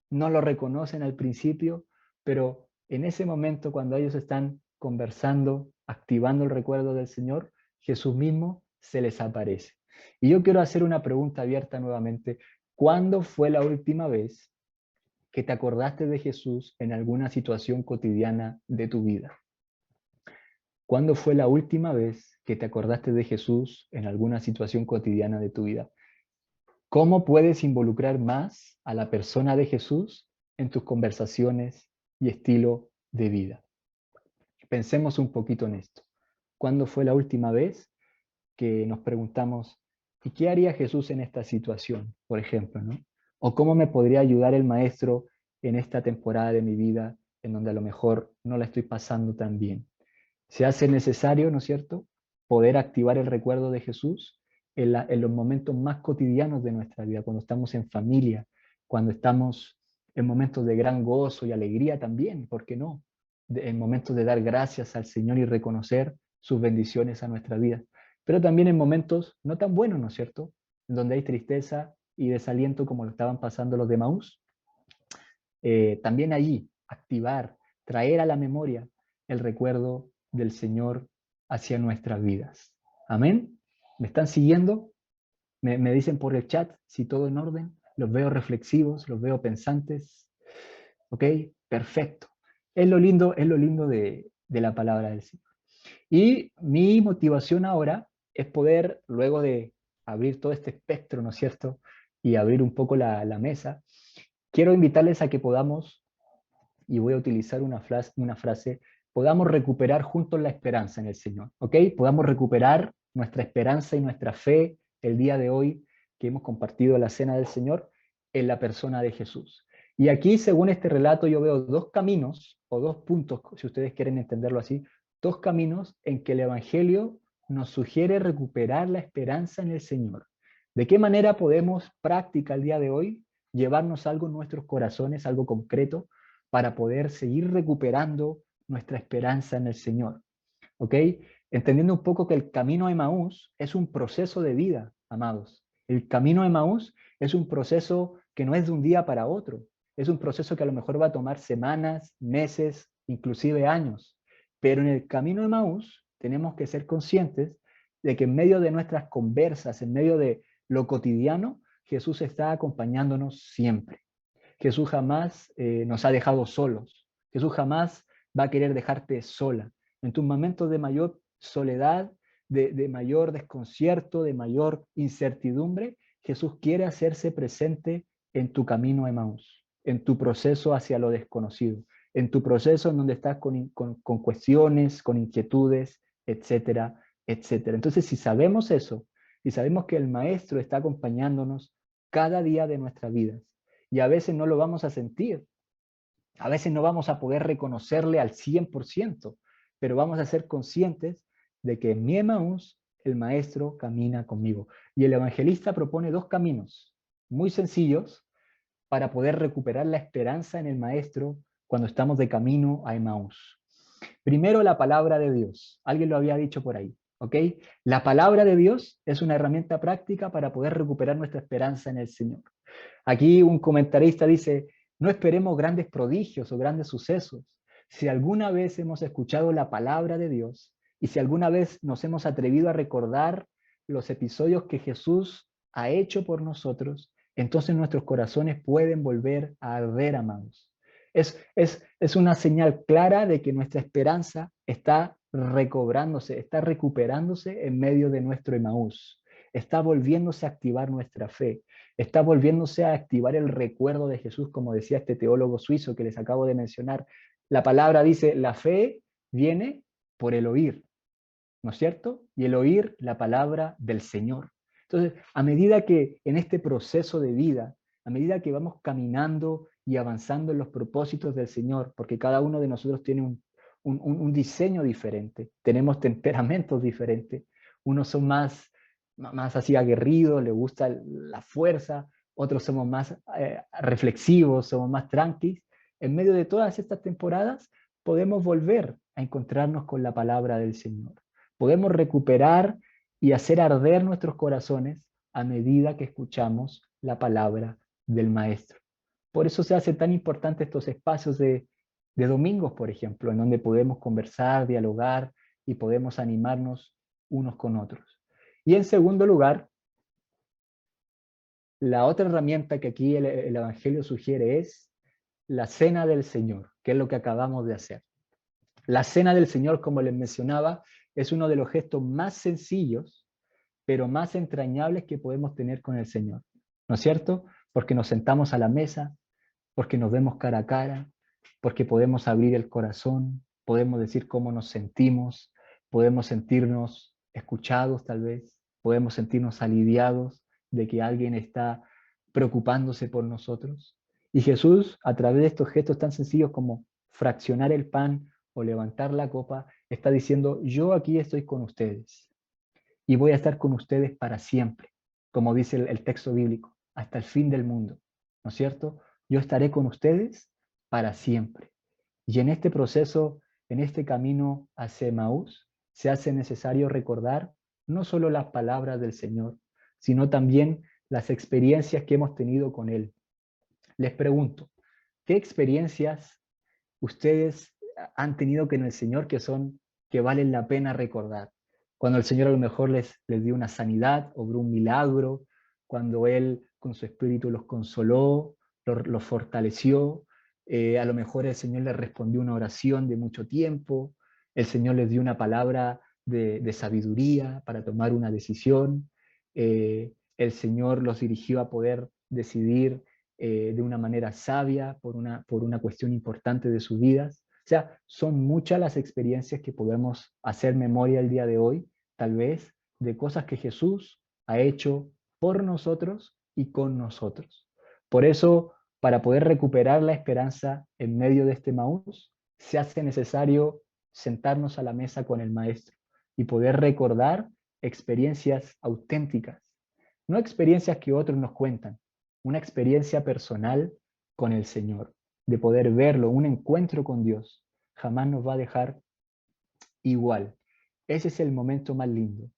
No lo reconocen al principio, pero en ese momento cuando ellos están conversando, activando el recuerdo del Señor, Jesús mismo se les aparece. Y yo quiero hacer una pregunta abierta nuevamente. ¿Cuándo fue la última vez que te acordaste de Jesús en alguna situación cotidiana de tu vida? ¿Cuándo fue la última vez que te acordaste de Jesús en alguna situación cotidiana de tu vida? ¿Cómo puedes involucrar más a la persona de Jesús en tus conversaciones y estilo de vida? Pensemos un poquito en esto. ¿Cuándo fue la última vez que nos preguntamos, ¿y qué haría Jesús en esta situación, por ejemplo, ¿no? ¿O cómo me podría ayudar el maestro en esta temporada de mi vida en donde a lo mejor no la estoy pasando tan bien? Se hace necesario, ¿no es cierto?, poder activar el recuerdo de Jesús en los momentos más cotidianos de nuestra vida, cuando estamos en familia, cuando estamos en momentos de gran gozo y alegría también, ¿por qué no? En momentos de dar gracias al Señor y reconocer sus bendiciones a nuestra vida. Pero también en momentos no tan buenos, ¿no es cierto?, donde hay tristeza y desaliento como lo estaban pasando los de Emaús. También allí, activar, traer a la memoria el recuerdo del Señor hacia nuestras vidas. Amén. ¿Me están siguiendo? Me dicen por el chat si todo en orden. Los veo reflexivos, los veo pensantes. ¿Ok? Perfecto. Es lo lindo de la palabra del Señor. Y mi motivación ahora es poder, luego de abrir todo este espectro, ¿no es cierto?, y abrir un poco la mesa, quiero invitarles a que podamos, y voy a utilizar una frase, podamos recuperar juntos la esperanza en el Señor, ¿ok? Podamos recuperar nuestra esperanza y nuestra fe el día de hoy que hemos compartido la cena del Señor en la persona de Jesús. Y aquí, según este relato, yo veo dos caminos, o dos puntos, si ustedes quieren entenderlo así, dos caminos en que el Evangelio nos sugiere recuperar la esperanza en el Señor. ¿De qué manera podemos, práctica el día de hoy, llevarnos algo en nuestros corazones, algo concreto, para poder seguir recuperando nuestra esperanza en el Señor? ¿Ok? Entendiendo un poco que el camino a Emaús es un proceso de vida, amados. El camino a Emaús es un proceso que no es de un día para otro. Es un proceso que a lo mejor va a tomar semanas, meses, inclusive años. Pero en el camino de Emaús tenemos que ser conscientes de que en medio de nuestras conversas, en medio de lo cotidiano, Jesús está acompañándonos siempre. Jesús jamás nos ha dejado solos. Jesús jamás va a querer dejarte sola. En tus momentos de mayor soledad, de mayor desconcierto, de mayor incertidumbre, Jesús quiere hacerse presente en tu camino a Emaús, en tu proceso hacia lo desconocido, en tu proceso en donde estás con cuestiones, con inquietudes, etcétera, etcétera. Entonces, si sabemos eso, y sabemos que el Maestro está acompañándonos cada día de nuestras vidas, y a veces no lo vamos a sentir, a veces no vamos a poder reconocerle al 100%, pero vamos a ser conscientes de que en mi Emaús el Maestro camina conmigo. Y el evangelista propone dos caminos muy sencillos para poder recuperar la esperanza en el Maestro cuando estamos de camino a Emaús. Primero, la palabra de Dios. Alguien lo había dicho por ahí, ¿ok? La palabra de Dios es una herramienta práctica para poder recuperar nuestra esperanza en el Señor. Aquí un comentarista dice, no esperemos grandes prodigios o grandes sucesos. Si alguna vez hemos escuchado la palabra de Dios y si alguna vez nos hemos atrevido a recordar los episodios que Jesús ha hecho por nosotros, entonces nuestros corazones pueden volver a arder, amados. Es una señal clara de que nuestra esperanza está recobrándose, está recuperándose en medio de nuestro Emaús. Está volviéndose a activar nuestra fe, está volviéndose a activar el recuerdo de Jesús, como decía este teólogo suizo que les acabo de mencionar. La palabra dice, la fe viene por el oír, ¿no es cierto? Y el oír la palabra del Señor. Entonces, a medida que en este proceso de vida, a medida que vamos caminando y avanzando en los propósitos del Señor, porque cada uno de nosotros tiene un diseño diferente, tenemos temperamentos diferentes, unos son más así aguerridos, les gusta la fuerza, otros somos más reflexivos, somos más tranquilos. En medio de todas estas temporadas podemos volver a encontrarnos con la palabra del Señor. Podemos recuperar y hacer arder nuestros corazones a medida que escuchamos la palabra del Maestro. Por eso se hace tan importante estos espacios de domingos, por ejemplo, en donde podemos conversar, dialogar y podemos animarnos unos con otros. Y en segundo lugar, la otra herramienta que aquí el Evangelio sugiere es la cena del Señor, que es lo que acabamos de hacer. La cena del Señor, como les mencionaba, es uno de los gestos más sencillos, pero más entrañables que podemos tener con el Señor. ¿No es cierto? Porque nos sentamos a la mesa, porque nos vemos cara a cara, porque podemos abrir el corazón, podemos decir cómo nos sentimos, podemos sentirnos escuchados tal vez, podemos sentirnos aliviados de que alguien está preocupándose por nosotros. Y Jesús, a través de estos gestos tan sencillos como fraccionar el pan o levantar la copa, está diciendo, yo aquí estoy con ustedes y voy a estar con ustedes para siempre, como dice el texto bíblico, hasta el fin del mundo, ¿no es cierto? Yo estaré con ustedes para siempre. Y en este proceso, en este camino hacia Emaús, se hace necesario recordar no solo las palabras del Señor, sino también las experiencias que hemos tenido con Él. Les pregunto, ¿qué experiencias ustedes han tenido con el Señor que valen la pena recordar? Cuando el Señor a lo mejor les dio una sanidad, obró un milagro, cuando Él con su espíritu los consoló, los fortaleció, a lo mejor el Señor les respondió una oración de mucho tiempo, el Señor les dio una palabra de sabiduría para tomar una decisión, el Señor los dirigió a poder decidir de una manera sabia por una cuestión importante de sus vidas. O sea, son muchas las experiencias que podemos hacer memoria el día de hoy, tal vez, de cosas que Jesús ha hecho por nosotros y con nosotros. Por eso, para poder recuperar la esperanza en medio de este Emaús, se hace necesario sentarnos a la mesa con el Maestro y poder recordar experiencias auténticas, no experiencias que otros nos cuentan, una experiencia personal con el Señor, de poder verlo, un encuentro con Dios, jamás nos va a dejar igual. Ese es el momento más lindo,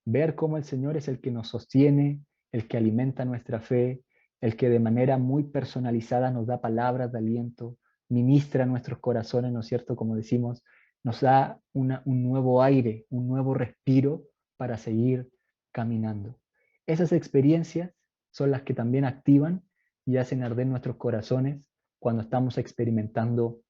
ver cómo el Señor es el que nos sostiene, el que alimenta nuestra fe, el que de manera muy personalizada nos da palabras de aliento, ministra nuestros corazones, ¿no es cierto? Como decimos, nos da un nuevo aire, un nuevo respiro para seguir caminando. Esas experiencias son las que también activan y hacen arder nuestros corazones cuando estamos experimentando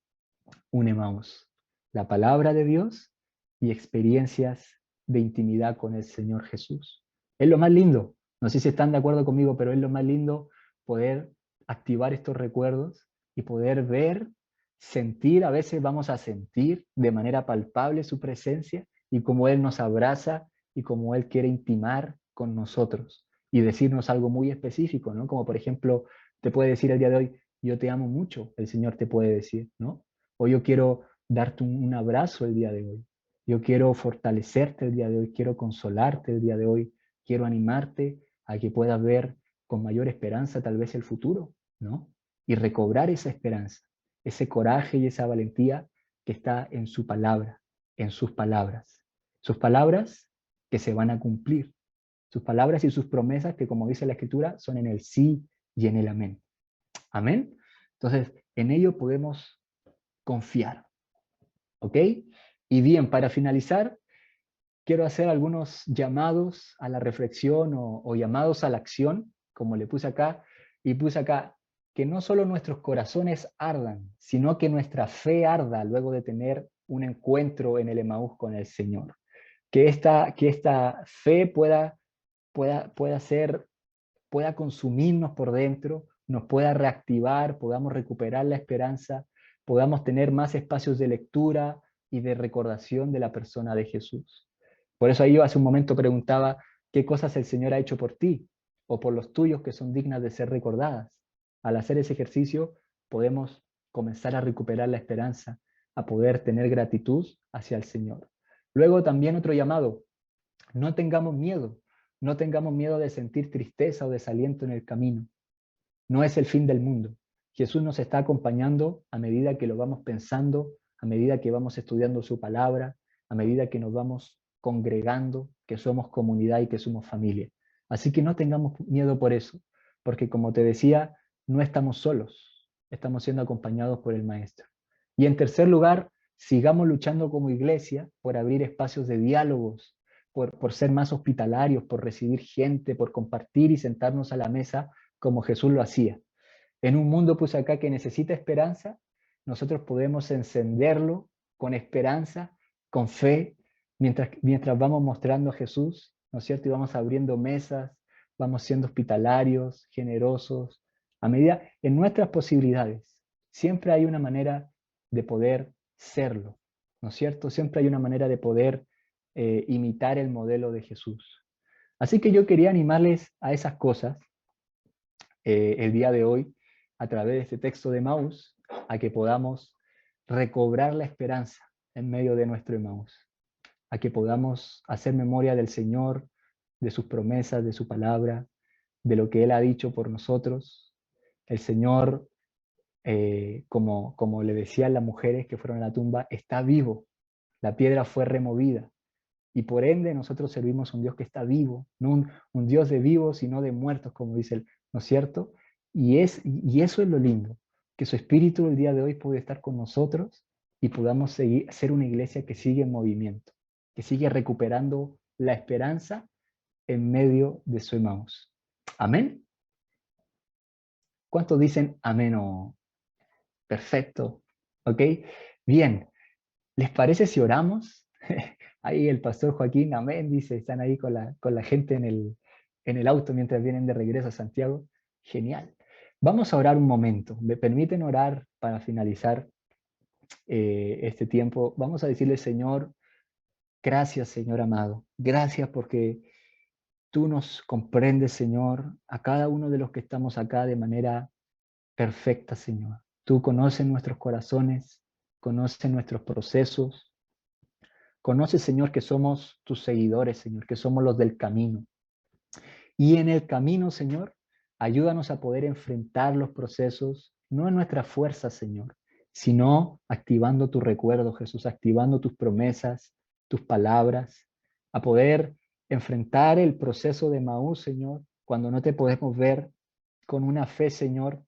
un Emaús. La palabra de Dios y experiencias de intimidad con el Señor Jesús. Es lo más lindo. No sé si están de acuerdo conmigo, pero es lo más lindo poder activar estos recuerdos y poder ver, sentir, a veces vamos a sentir de manera palpable su presencia y cómo Él nos abraza y cómo Él quiere intimar con nosotros y decirnos algo muy específico, ¿no? Como por ejemplo, te puede decir el día de hoy, yo te amo mucho, el Señor te puede decir, ¿no? O yo quiero darte un abrazo el día de hoy. Yo quiero fortalecerte el día de hoy, quiero consolarte el día de hoy, quiero animarte a que puedas ver con mayor esperanza tal vez el futuro, ¿no? Y recobrar esa esperanza, ese coraje y esa valentía que está en su palabra, en sus palabras que se van a cumplir, sus palabras y sus promesas que, como dice la Escritura, son en el sí y en el amén. Amén. Entonces, en ello podemos confiar. ¿Ok? Y bien, para finalizar, quiero hacer algunos llamados a la reflexión o llamados a la acción, como le puse acá, y puse acá, que no solo nuestros corazones ardan, sino que nuestra fe arda luego de tener un encuentro en el Emaús con el Señor. Que esta fe pueda consumirnos por dentro, nos pueda reactivar, podamos recuperar la esperanza, podamos tener más espacios de lectura y de recordación de la persona de Jesús. Por eso ahí yo hace un momento preguntaba qué cosas el Señor ha hecho por ti o por los tuyos que son dignas de ser recordadas. Al hacer ese ejercicio podemos comenzar a recuperar la esperanza, a poder tener gratitud hacia el Señor. Luego también otro llamado, no tengamos miedo, no tengamos miedo de sentir tristeza o desaliento en el camino. No es el fin del mundo. Jesús nos está acompañando a medida que lo vamos pensando, a medida que vamos estudiando su palabra, a medida que nos vamos congregando, que somos comunidad y que somos familia. Así que no tengamos miedo por eso, porque como te decía, no estamos solos, estamos siendo acompañados por el Maestro. Y en tercer lugar, sigamos luchando como iglesia por abrir espacios de diálogos, por ser más hospitalarios, por recibir gente, por compartir y sentarnos a la mesa como Jesús lo hacía. En un mundo, pues acá, que necesita esperanza, nosotros podemos encenderlo con esperanza, con fe, mientras vamos mostrando a Jesús, ¿no es cierto? Y vamos abriendo mesas, vamos siendo hospitalarios, generosos, a medida, en nuestras posibilidades. Siempre hay una manera de poder serlo, ¿no es cierto? Siempre hay una manera de poder imitar el modelo de Jesús. Así que yo quería animarles a esas cosas el día de hoy, a través de este texto de Emaús, a que podamos recobrar la esperanza en medio de nuestro Emaús, a que podamos hacer memoria del Señor, de sus promesas, de su palabra, de lo que Él ha dicho por nosotros. El Señor, como le decían las mujeres que fueron a la tumba, está vivo, la piedra fue removida, y por ende nosotros servimos a un Dios que está vivo, no un Dios de vivos, sino de muertos, como dice él, ¿no es cierto? Y eso es lo lindo, que su Espíritu el día de hoy puede estar con nosotros y podamos seguir, ser una iglesia que sigue en movimiento, que sigue recuperando la esperanza en medio de su Emaús. ¿Amén? ¿Cuántos dicen amén o perfecto? ¿Ok? Bien, ¿les parece si oramos? Ahí el pastor Joaquín, amén, dice, están ahí con la gente en el auto mientras vienen de regreso a Santiago. Genial. Vamos a orar un momento. ¿Me permiten orar para finalizar este tiempo? Vamos a decirle, Señor, gracias, Señor amado. Gracias porque tú nos comprendes, Señor, a cada uno de los que estamos acá de manera perfecta, Señor. Tú conoces nuestros corazones, conoces nuestros procesos. Conoce, Señor, que somos tus seguidores, Señor, que somos los del camino. Y en el camino, Señor, ayúdanos a poder enfrentar los procesos, no en nuestra fuerza, Señor, sino activando tu recuerdo, Jesús, activando tus promesas, tus palabras, a poder enfrentar el proceso de Emaús, Señor, cuando no te podemos ver, con una fe, Señor,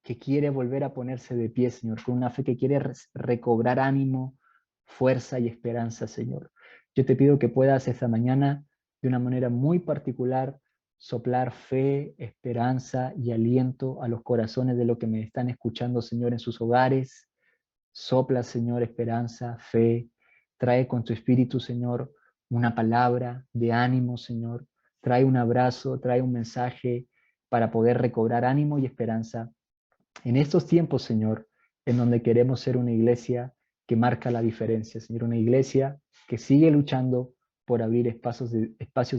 que quiere volver a ponerse de pie, Señor, con una fe que quiere recobrar ánimo, fuerza y esperanza, Señor. Yo te pido que puedas esta mañana, de una manera muy particular, soplar fe, esperanza y aliento a los corazones de los que me están escuchando, Señor, en sus hogares. Sopla, Señor, esperanza, fe. Trae con tu espíritu, Señor, una palabra de ánimo, Señor. Trae un abrazo, trae un mensaje para poder recobrar ánimo y esperanza en estos tiempos, Señor, en donde queremos ser una iglesia que marca la diferencia, Señor, una iglesia que sigue luchando por abrir espacios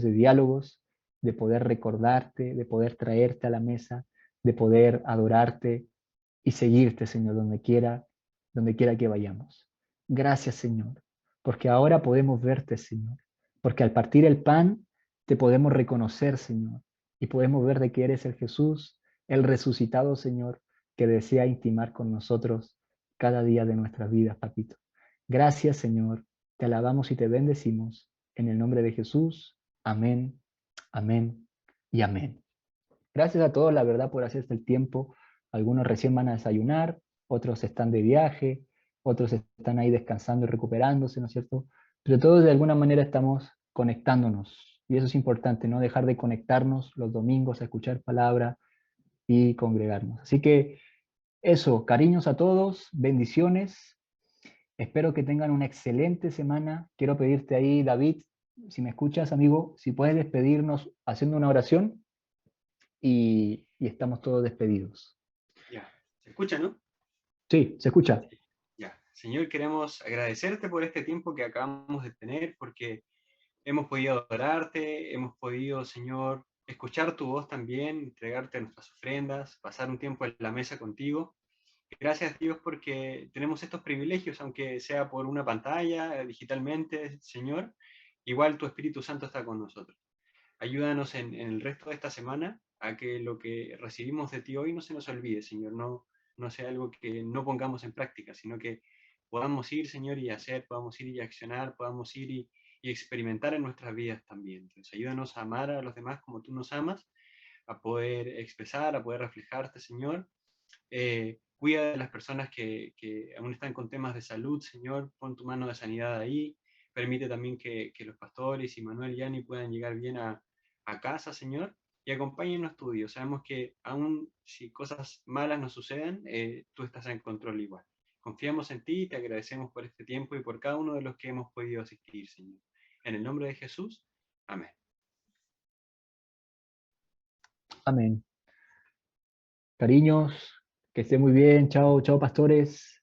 de diálogos, de poder recordarte, de poder traerte a la mesa, de poder adorarte y seguirte, Señor, donde quiera que vayamos. Gracias, Señor, porque ahora podemos verte, Señor, porque al partir el pan te podemos reconocer, Señor, y podemos ver de que eres el Jesús, el resucitado, Señor, que desea intimar con nosotros cada día de nuestras vidas, papito. Gracias, Señor. Te alabamos y te bendecimos. En el nombre de Jesús. Amén, amén y amén. Gracias a todos, la verdad, por hacerse el tiempo. Algunos recién van a desayunar, otros están de viaje, otros están ahí descansando y recuperándose, ¿no es cierto? Pero todos de alguna manera estamos conectándonos. Y eso es importante, no dejar de conectarnos los domingos a escuchar palabra y congregarnos. Así que eso, cariños a todos, bendiciones. Espero que tengan una excelente semana. Quiero pedirte ahí, David, si me escuchas, amigo, si puedes despedirnos haciendo una oración y estamos todos despedidos. Ya, ¿se escucha, no? Sí, se escucha. Ya, Señor, queremos agradecerte por este tiempo que acabamos de tener, porque hemos podido adorarte, hemos podido, Señor, escuchar tu voz también, entregarte nuestras ofrendas, pasar un tiempo en la mesa contigo. Gracias, Dios, porque tenemos estos privilegios, aunque sea por una pantalla, digitalmente, Señor, igual tu Espíritu Santo está con nosotros. Ayúdanos en el resto de esta semana a que lo que recibimos de ti hoy no se nos olvide, Señor, no sea algo que no pongamos en práctica, sino que podamos ir, Señor, y hacer, podamos ir y accionar, podamos ir y experimentar en nuestras vidas también. Entonces, ayúdanos a amar a los demás como tú nos amas, a poder expresar, a poder reflejarte, Señor. Cuida de las personas que aún están con temas de salud, Señor, pon tu mano de sanidad ahí. Permite también que los pastores y Manuel y Ani puedan llegar bien a casa, Señor, y acompáñenos tu Dios. Sabemos que aún si cosas malas nos suceden, tú estás en control igual. Confiamos en ti y te agradecemos por este tiempo y por cada uno de los que hemos podido asistir, Señor. En el nombre de Jesús, amén. Amén. Cariños, que esté muy bien. Chao, chao, pastores.